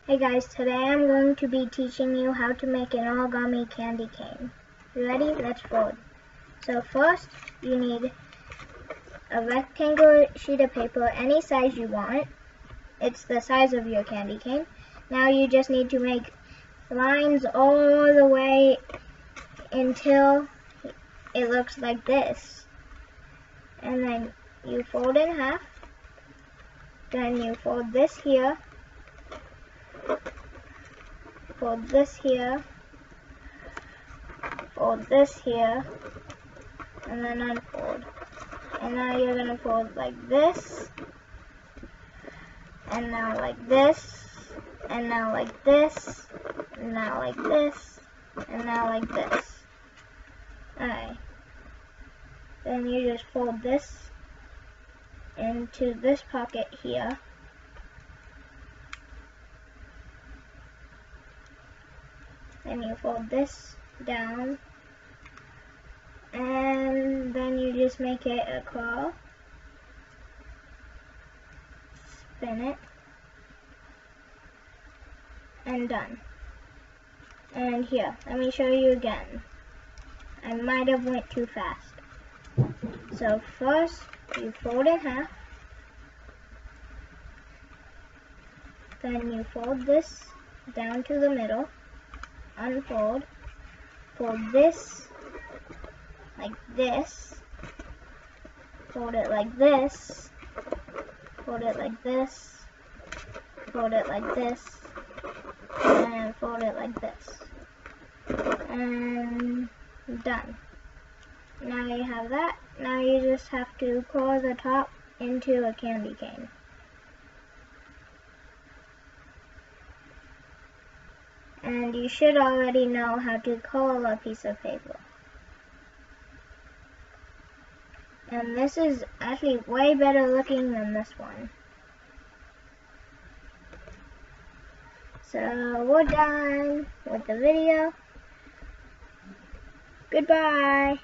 Hey guys, today I'm going to be teaching you how to make an origami candy cane. You ready? Let's fold. So first, you need a rectangular sheet of paper, any size you want. It's the size of your candy cane. Now you just need to make lines all the way until it looks like this. And then you fold in half. Then you fold this here. Fold this here, fold this here, and then unfold. And now you're going to fold like this, and now like this, and now like this, and now like this, and now like this. Alright. Then you just fold this into this pocket here. Then you fold this down, and then you just make it a claw, spin it, and done. And here, let me show you again. I might have went too fast. So first, you fold in half, then you fold this down to the middle, unfold, fold this like this, fold it like this, fold it like this, fold it like this, and fold it like this, and done. Now you have that. Now you just have to pour the top into a candy cane. And you should already know how to color a piece of paper. And this is actually way better looking than this one. So we're done with the video. Goodbye.